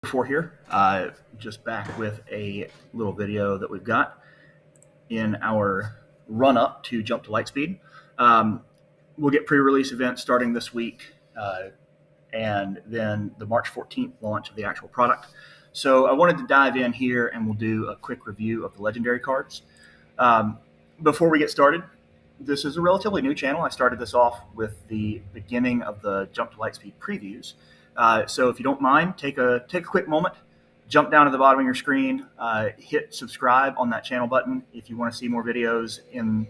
For here, just back with a little video that we've got in our run-up to Jump to Lightspeed. We'll get pre-release events starting this week, and then the March 14th launch of the actual product. So I wanted to dive in here, and we'll do a quick review of the legendary cards. Before we get started, this is a relatively new channel. I started this off with the beginning of the Jump to Lightspeed previews. So if you don't mind, take a quick moment, jump down to the bottom of your screen, hit subscribe on that channel button. If you want to see more videos in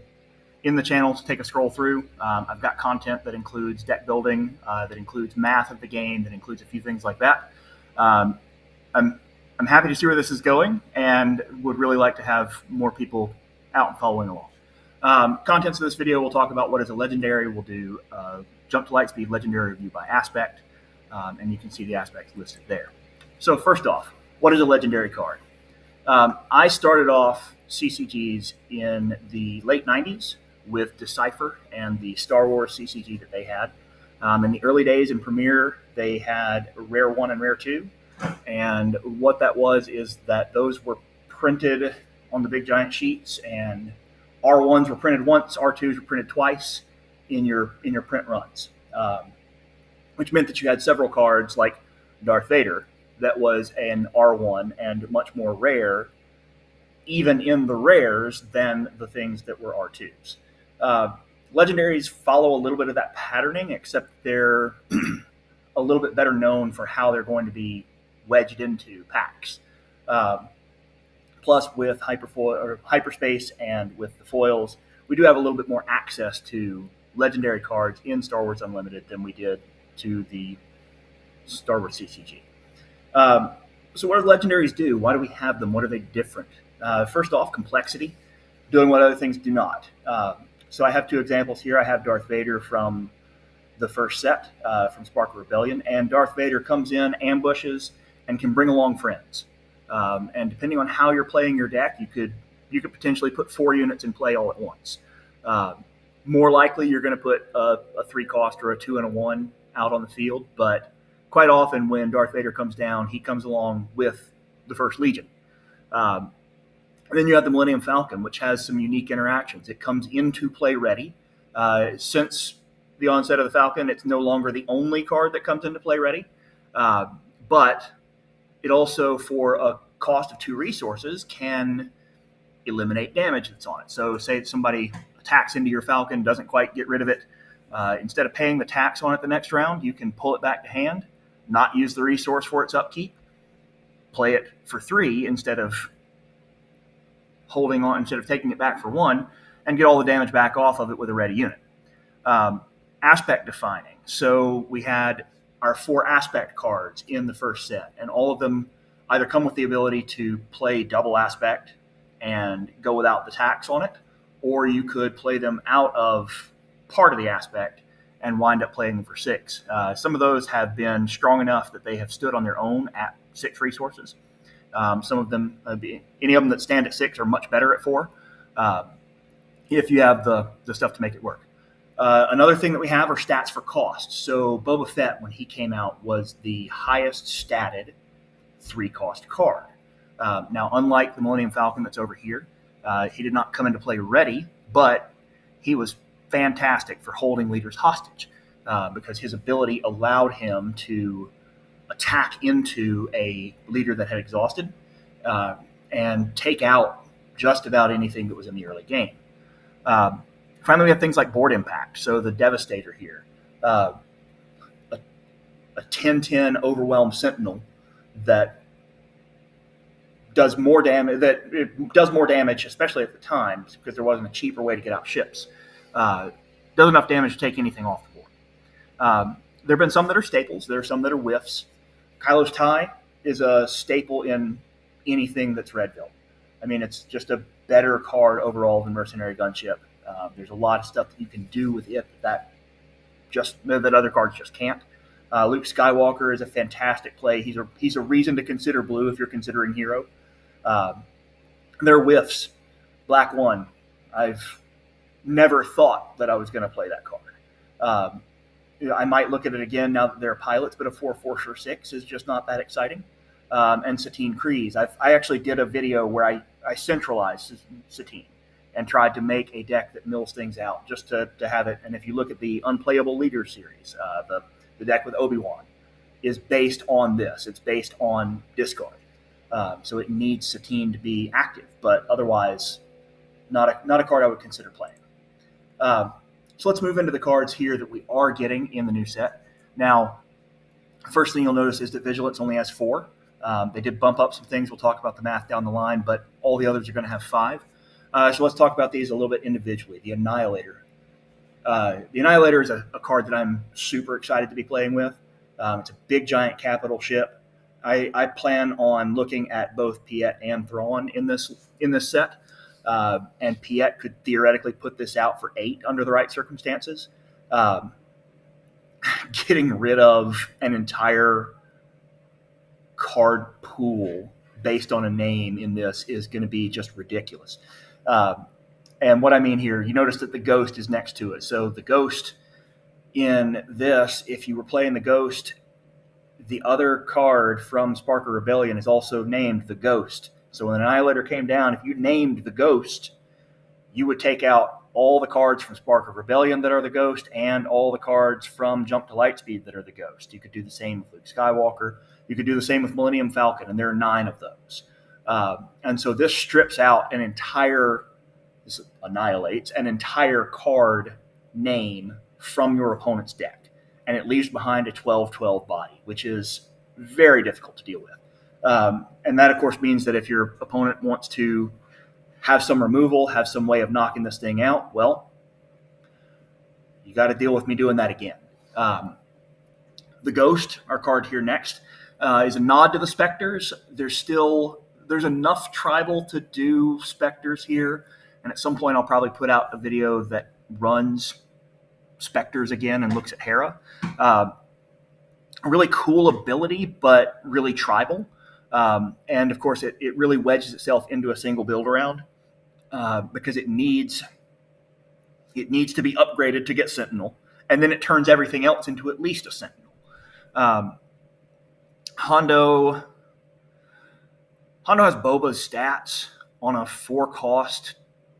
the channel, take a scroll through. I've got content that includes deck building, that includes math of the game, that includes a few things like that. I'm happy to see where this is going, and would really like to have more people out and following along. Contents of this video, we'll talk about what is a legendary. We'll do Jump to Lightspeed legendary review by aspect. And you can see the aspects listed there. So first off, what is a legendary card? I started off CCGs in the late 90s with Decipher and the Star Wars CCG that they had. In the early days in Premier, they had Rare 1 and Rare 2. And what that was is that those were printed on the big giant sheets, and R1s were printed once, R2s were printed twice in your print runs. Which meant that you had several cards like Darth Vader that was an R1 and much more rare, even in the rares, than the things that were R2s. Legendaries follow a little bit of that patterning, except they're a little bit better known for how they're going to be wedged into packs. Plus, with hyperspace and with the foils, we do have a little bit more access to legendary cards in Star Wars Unlimited than we did to the Star Wars CCG. So what do legendaries do? Why do we have them? What are they different? First off, complexity, doing what other things do not. So I have two examples here. I have Darth Vader from the first set, from Spark of Rebellion, and Darth Vader comes in, ambushes, and can bring along friends. And depending on how you're playing your deck, you could potentially put 4 units in play all at once. More likely, you're going to put a 3-cost or a 2 and a 1 out on the field, but quite often when Darth Vader comes down, he comes along with the First Legion. And then you have the Millennium Falcon, which has some unique interactions. It comes into play ready. Since the onset of the Falcon, it's no longer the only card that comes into play ready, but it also, for a cost of 2 resources, can eliminate damage that's on it. So say somebody attacks into your Falcon, doesn't quite get rid of it. Instead of paying the tax on it the next round, you can pull it back to hand, not use the resource for its upkeep, play it for 3 instead of taking it back for 1, and get all the damage back off of it with a ready unit. Aspect defining. So we had our 4 aspect cards in the first set, and all of them either come with the ability to play double aspect and go without the tax on it, or you could play them out of part of the aspect and wind up playing them for 6. Some of those have been strong enough that they have stood on their own at 6 resources. Some of them, any of them that stand at 6 are much better at 4, if you have the stuff to make it work. Another thing that we have are stats for cost. So Boba Fett, when he came out, was the highest statted 3-cost card. Now, unlike the Millennium Falcon that's over here, he did not come into play ready, but he was fantastic for holding leaders hostage, because his ability allowed him to attack into a leader that had exhausted, and take out just about anything that was in the early game. Finally, we have things like board impact. So the Devastator here, a 10-10 Overwhelm Sentinel that does more damage. Especially at the time, because there wasn't a cheaper way to get out ships. Does enough damage to take anything off the board. There have been some that are staples. There are some that are whiffs. Kylo's Tie is a staple in anything that's Redville. I mean, it's just a better card overall than Mercenary Gunship. There's a lot of stuff that you can do with it that other cards just can't. Luke Skywalker is a fantastic play. He's a reason to consider blue if you're considering hero. There are whiffs. Black 1. I've never thought that I was going to play that card. I might look at it again now that there are pilots, but a 4/4 6 is just not that exciting. and Satine Krees. I actually did a video where I centralized Satine and tried to make a deck that mills things out just to have it. And if you look at the Unplayable Leader series, the deck with Obi-Wan is based on this. It's based on discard. So it needs Satine to be active, but otherwise not a card I would consider playing. So let's move into the cards here that we are getting in the new set. Now, first thing you'll notice is that Vigilance only has 4. They did bump up some things. We'll talk about the math down the line, but all the others are going to have 5. So let's talk about these a little bit individually. The Annihilator. The Annihilator is a card that I'm super excited to be playing with. It's a big, giant capital ship. I plan on looking at both Piet and Thrawn in this set. And Piet could theoretically put this out for 8 under the right circumstances. Getting rid of an entire card pool based on a name in this is going to be just ridiculous. And what I mean here, you notice that the Ghost is next to it. So the Ghost in this, if you were playing the Ghost, the other card from Spark of Rebellion is also named the Ghost. So when an Annihilator came down, if you named the Ghost, you would take out all the cards from Spark of Rebellion that are the Ghost and all the cards from Jump to Lightspeed that are the Ghost. You could do the same with Luke Skywalker. You could do the same with Millennium Falcon, and there are 9 of those. And so this strips out this annihilates an entire card name from your opponent's deck, and it leaves behind a 12/12 body, which is very difficult to deal with. And that, of course, means that if your opponent wants to have some removal, have some way of knocking this thing out, well, you got to deal with me doing that again. The Ghost, our card here next, is a nod to the Spectres. There's enough tribal to do Spectres here, and at some point I'll probably put out a video that runs Spectres again and looks at Hera. A really cool ability, but really tribal. And of course, it really wedges itself into a single build around because it needs to be upgraded to get Sentinel, and then it turns everything else into at least a Sentinel. Hondo has Boba's stats on a 4-cost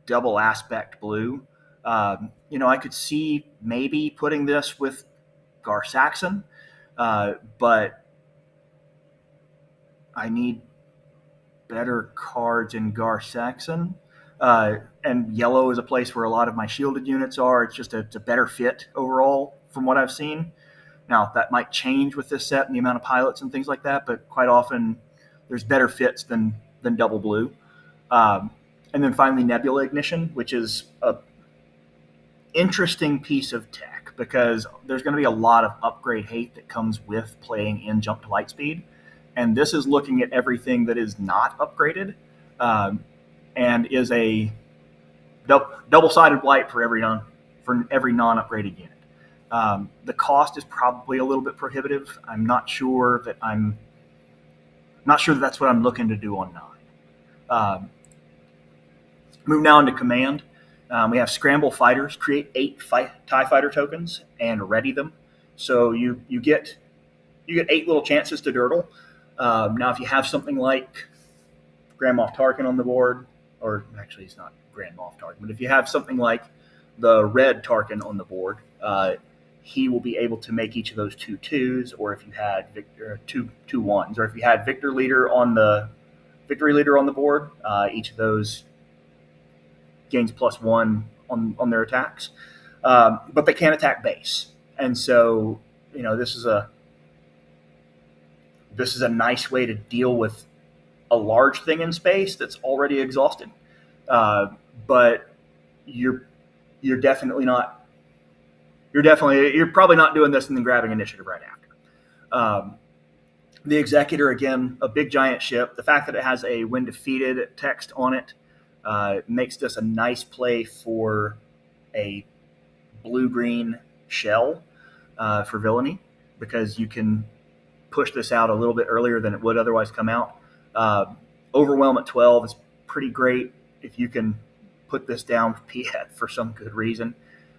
double aspect blue. I could see maybe putting this with Gar Saxon, but I need better cards in Gar Saxon. And yellow is a place where a lot of my shielded units are. It's a better fit overall from what I've seen. Now, that might change with this set and the amount of pilots and things like that, but quite often there's better fits than double blue. And then finally, Nebula Ignition, which is a interesting piece of tech because there's going to be a lot of upgrade hate that comes with playing in Jump to Lightspeed. And this is looking at everything that is not upgraded and is a double-sided blight for every non-upgraded unit. The cost is probably a little bit prohibitive. I'm not sure that that's what I'm looking to do on 9. Move now into command. We have Scramble Fighters. Create 8 TIE Fighter tokens and ready them. So you get 8 little chances to dirtle. Now, if you have something like Grand Moff Tarkin on the board, or actually it's not Grand Moff Tarkin, but if you have something like the red Tarkin on the board, he will be able to make each of those 2/2s, or if you had two 1s, or if you had Victory Leader on the board, each of those gains +1 on their attacks. But they can't attack base, and so this is a nice way to deal with a large thing in space that's already exhausted. But you're probably not doing this and then grabbing initiative right after. The Executor, again, a big giant ship. The fact that it has a when defeated text on it makes this a nice play for a blue-green shell for villainy, because you can push this out a little bit earlier than it would otherwise come out. Overwhelm at 12 is pretty great if you can put this down with Piet for some good reason.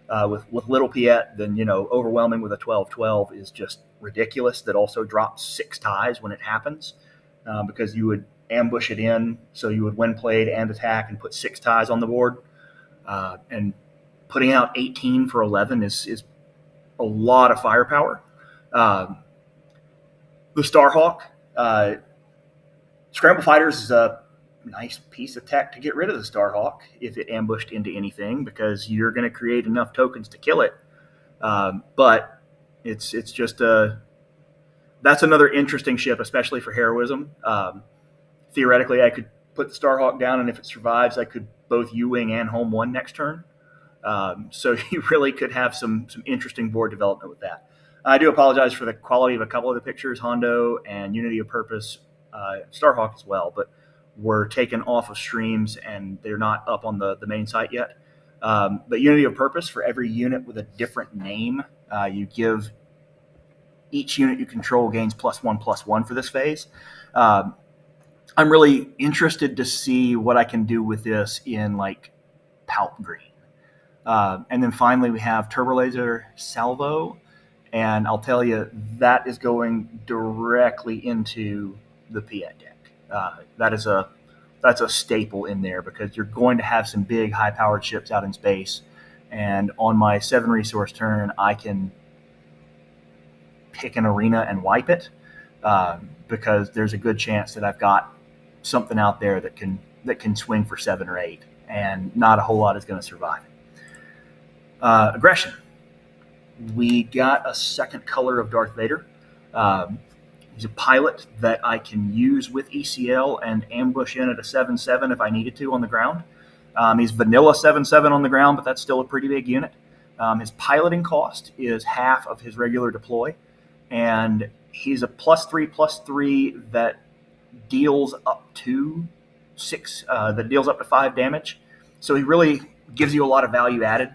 With little Piet, then overwhelming with a 12/12 is just ridiculous. That also drops 6 ties when it happens. because you would ambush it in, so you would win played and attack and put 6 ties on the board. And putting out 18 for 11 is a lot of firepower. The Starhawk, Scramble Fighters is a nice piece of tech to get rid of the Starhawk if it ambushed into anything, because you're going to create enough tokens to kill it. But it's just that's another interesting ship, especially for heroism. Theoretically, I could put the Starhawk down, and if it survives, I could both U-wing and home 1 next turn. So you really could have some interesting board development with that. I do apologize for the quality of a couple of the pictures. Hondo and Unity of Purpose, Starhawk as well, but were taken off of streams and they're not up on the main site yet. But Unity of Purpose, for every unit with a different name, you give each unit you control gains +1/+1 for this phase. I'm really interested to see what I can do with this in like Palp Green. And then finally we have Turbo Laser Salvo, and I'll tell you, that is going directly into the Piet deck. That's a staple in there, because you're going to have some big high-powered ships out in space, and on my 7 resource turn, I can pick an arena and wipe it, because there's a good chance that I've got something out there that can swing for 7 or 8, and not a whole lot is going to survive. Aggression. We got a second color of Darth Vader. He's a pilot that I can use with ECL and ambush in at a 7/7 if I needed to on the ground. He's vanilla 7/7 on the ground, but that's still a pretty big unit. His piloting cost is half of his regular deploy, and he's a +3/+3 that deals up to 6, that deals up to 5 damage. So he really gives you a lot of value added,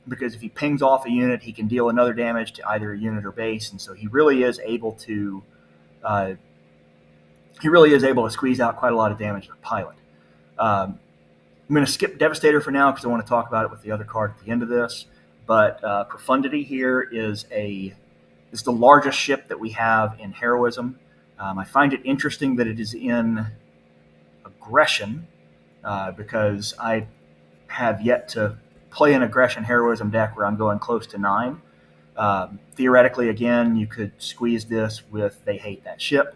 because if he pings off a unit, he can deal another damage to either a unit or base, and so he really is able to squeeze out quite a lot of damage to the pilot. I'm going to skip Devastator for now because I want to talk about it with the other card at the end of this. But Profundity here is the largest ship that we have in Heroism. I find it interesting that it is in Aggression, because I have yet to play an Aggression Heroism deck where I'm going close to 9. Theoretically, again, you could squeeze this with They Hate That Ship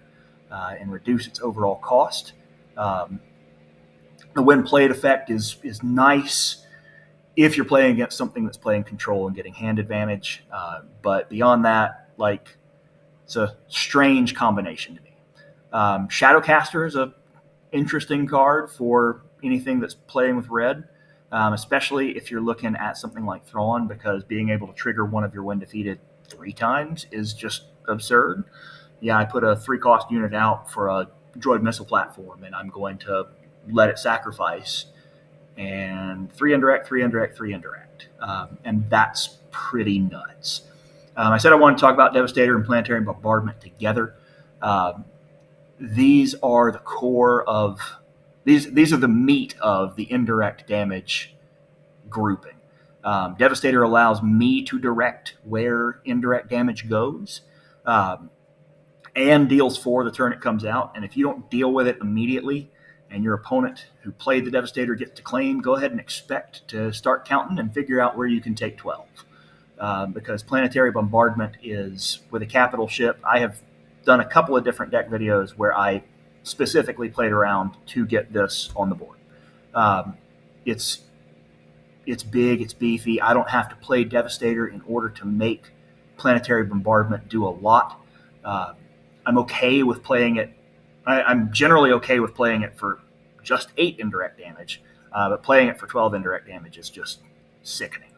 and reduce its overall cost. The when played effect is nice if you're playing against something that's playing control and getting hand advantage. But beyond that, like, it's a strange combination to me. Shadowcaster is a interesting card for anything that's playing with red, especially if you're looking at something like Thrawn, because being able to trigger one of your when defeated 3 times is just absurd. Yeah, I put a 3-cost unit out for a droid missile platform, and I'm going to let it sacrifice, and 3 indirect, 3 indirect, 3 indirect. And that's pretty nuts. I said I wanted to talk about Devastator and Planetary Bombardment together. These are the core of these are the meat of the indirect damage grouping. Devastator allows me to direct where indirect damage goes, and deals 4 the turn it comes out. And if you don't deal with it immediately, and your opponent who played the Devastator gets to claim, go ahead and expect to start counting and figure out where you can take 12. Because Planetary Bombardment is, with a capital ship, I have done a couple of different deck videos where I specifically played around to get this on the board. It's big, it's beefy. I don't have to play Devastator in order to make Planetary Bombardment do a lot. I'm okay with playing it. I'm generally okay with playing it for just 8 indirect damage, but playing it for 12 indirect damage is just sickening.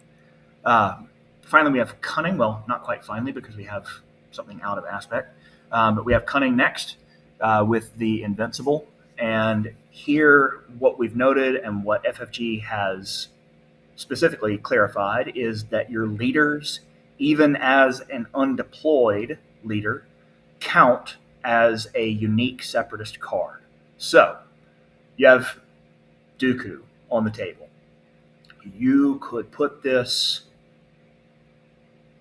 Finally, we have Cunning. Well, not quite finally, because we have something out of aspect. But we have Cunning next with the Invincible. And here, what we've noted and what FFG has specifically clarified is that your leaders, even as an undeployed leader, count as a unique Separatist card. So, you have Dooku on the table. You could put this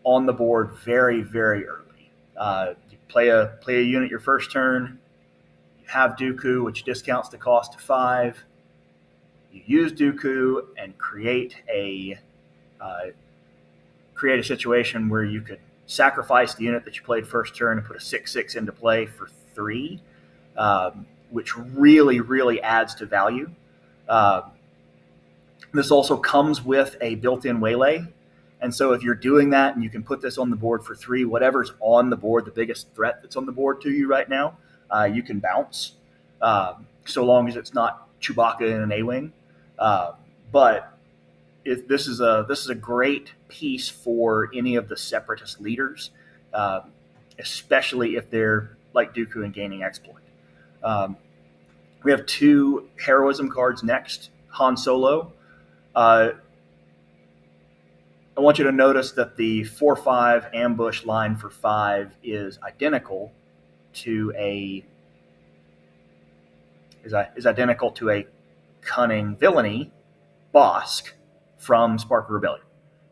on the board very, very early. You play a unit your first turn, have Dooku, which discounts the cost to 5. You use Dooku and create a situation where you could sacrifice the unit that you played first turn and put a 6/6 into play for 3, which really adds to value. This also comes with a built-in waylay. And so if you're doing that and you can put this on the board for 3, whatever's on the board, the biggest threat that's on the board to you right now, you can bounce, so long as it's not Chewbacca in an A-Wing. But this is a great piece for any of the Separatist leaders, especially if they're like Dooku and gaining exploit. We have 2 heroism cards next. Han Solo. I want you to notice that the 4/5 ambush line for 5 is identical to a cunning villainy Bosk from Spark of Rebellion.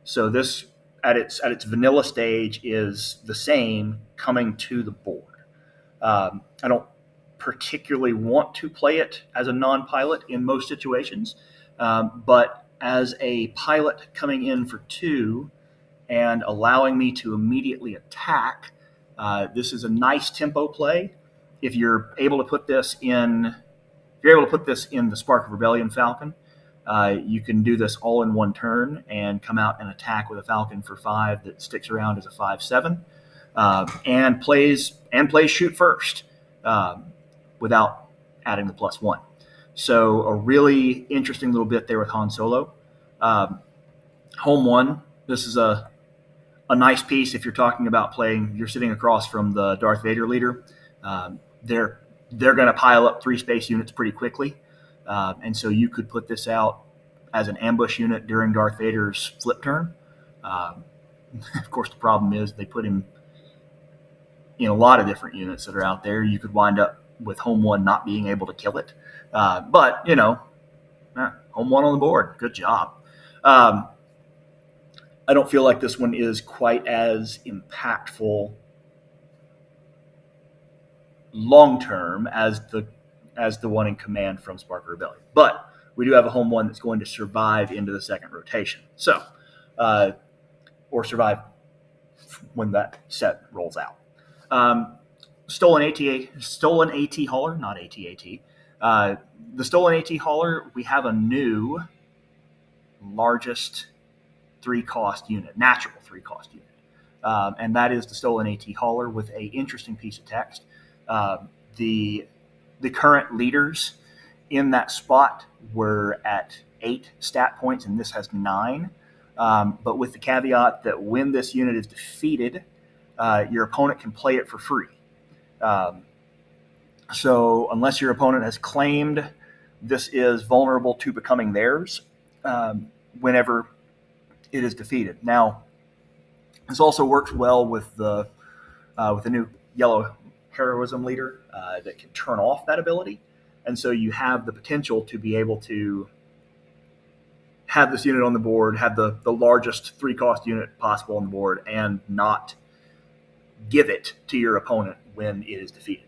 So this at its vanilla stage is the same coming to the board. I don't particularly want to play it as a non-pilot in most situations, but as a pilot coming in for 2 and allowing me to immediately attack, this is a nice tempo play. If you're able to put this in, the Spark of Rebellion Falcon, you can do this all in one turn and come out and attack with a Falcon for 5 that sticks around as a 5/7, and plays shoot first, without adding the +1. So a really interesting little bit there with Han Solo. Home 1, this is a nice piece if you're talking about you're sitting across from the Darth Vader leader. They're going to pile up 3 space units pretty quickly. And so you could put this out as an ambush unit during Darth Vader's flip turn. Of course, the problem is they put him in a lot of different units that are out there. You could wind up with Home 1 not being able to kill it. But, Home 1 on the board. Good job. I don't feel like this one is quite as impactful long-term as the one in Command from Spark of Rebellion. But we do have a Home 1 that's going to survive into the second rotation. So, or survive when that set rolls out. Stolen AT hauler, not AT-AT. The stolen AT hauler, we have a new largest 3-cost unit, natural 3-cost unit. And that is the stolen AT hauler with a interesting piece of text. The current leaders in that spot were at 8 stat points, and this has 9. But with the caveat that when this unit is defeated, your opponent can play it for free. So unless your opponent has claimed this is vulnerable to becoming theirs whenever it is defeated. Now, this also works well with the new yellow heroism leader that can turn off that ability. And so you have the potential to be able to have this unit on the board, have the largest 3-cost unit possible on the board, and not give it to your opponent when it is defeated.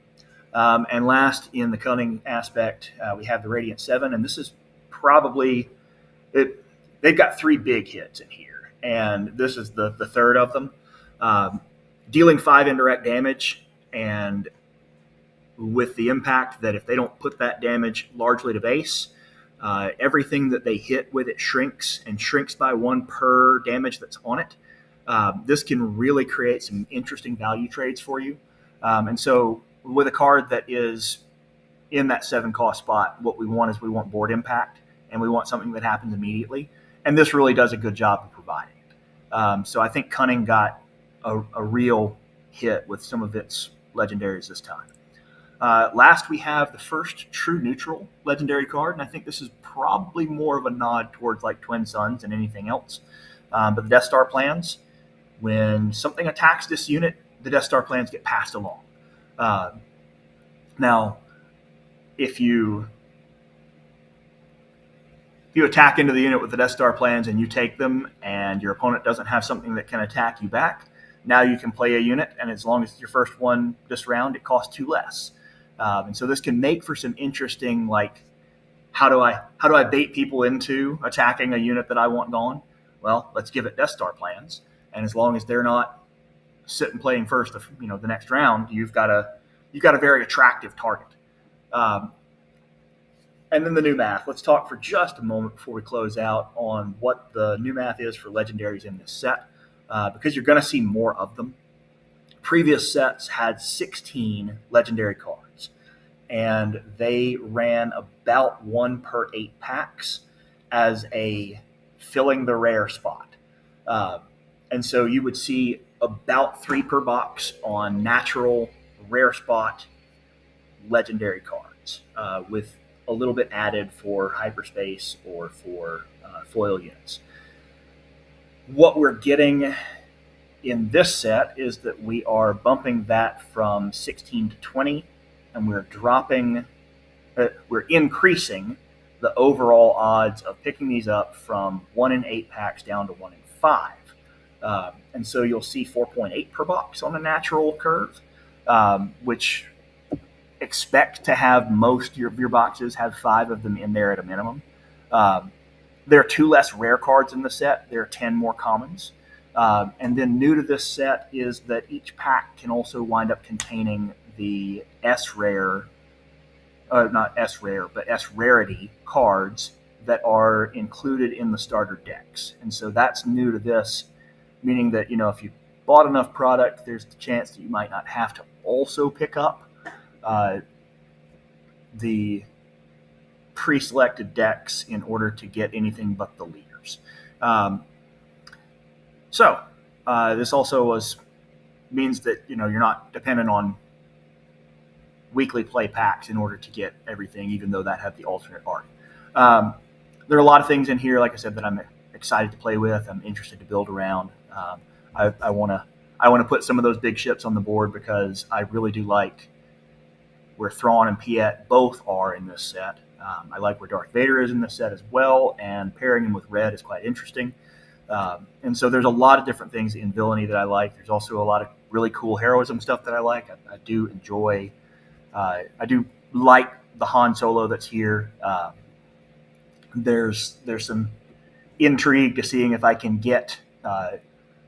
And last, in the cunning aspect, we have the Radiant 7, and this is probably it. They've got 3 big hits in here, and this is the third of them. Dealing 5 indirect damage, and with the impact that if they don't put that damage largely to base, everything that they hit with it shrinks by 1 per damage that's on it. This can really create some interesting value trades for you. And so with a card that is in that 7-cost spot, what we want is board impact, and we want something that happens immediately. And this really does a good job of providing it. So I think Cunning got a real hit with some of its legendaries this time. Last, we have the first true neutral legendary card, and I think this is probably more of a nod towards like Twin Suns than anything else. But the Death Star plans, when something attacks this unit, the Death Star plans get passed along. Now, if you attack into the unit with the Death Star plans and you take them, and your opponent doesn't have something that can attack you back, now you can play a unit, and as long as it's your first one this round, it costs 2 less. And so this can make for some interesting, like, how do I bait people into attacking a unit that I want gone? Well, let's give it Death Star plans, and as long as they're not sitting playing first, the next round, you've got a very attractive target. And then the new math. Let's talk for just a moment before we close out on what the new math is for legendaries in this set, because you're going to see more of them. Previous sets had 16 legendary cards, and they ran about 1 per 8 packs as a filling the rare spot. And so you would see about 3 per box on natural, rare spot, legendary cards, with a little bit added for hyperspace or for foil units. What we're getting in this set is that we are bumping that from 16 to 20, and we're increasing the overall odds of picking these up from 1 in 8 packs down to 1 in 5. And so you'll see 4.8 per box on the natural curve, which expect to have most of your boxes have 5 of them in there at a minimum. There are 2 less rare cards in the set. There are 10 more commons. And then new to this set is that each pack can also wind up containing the S-rare, not S-rare, but S-rarity cards that are included in the starter decks. And so that's new to this, meaning that, if you bought enough product, there's the chance that you might not have to also pick up the pre-selected decks in order to get anything but the leaders. So this also means that you're not dependent on weekly play packs in order to get everything, even though that had the alternate art. There are a lot of things in here, like I said, that I'm excited to play with. I'm interested to build around. I want to put some of those big ships on the board because I really do like where Thrawn and Piet both are in this set. I like where Darth Vader is in this set as well, and pairing him with Red is quite interesting. And so there's a lot of different things in villainy that I like. There's also a lot of really cool heroism stuff that I like. I do enjoy. I do like the Han Solo that's here. There's some intrigue to seeing if I can get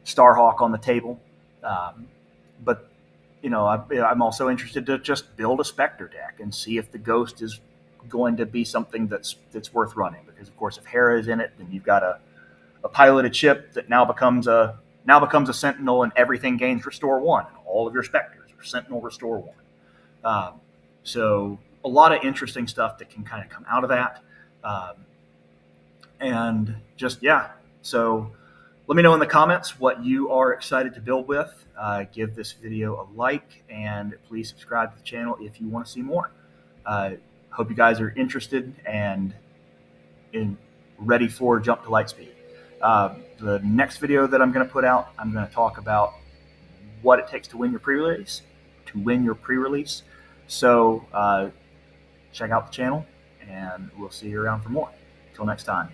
Starhawk on the table. But I'm also interested to just build a Spectre deck and see if the Ghost is going to be something that's worth running. Because of course, if Hera is in it, then you've got a piloted ship that now becomes a Sentinel, and everything gains Restore 1. And all of your Spectres are Sentinel Restore 1. So a lot of interesting stuff that can kind of come out of that. And just, yeah. So let me know in the comments what you are excited to build with. Give this video a like, and please subscribe to the channel if you want to see more. Hope you guys are interested and ready for Jump to Lightspeed. The next video that I'm going to put out, I'm going to talk about what it takes to win your pre-release. So check out the channel, and we'll see you around for more. Until next time.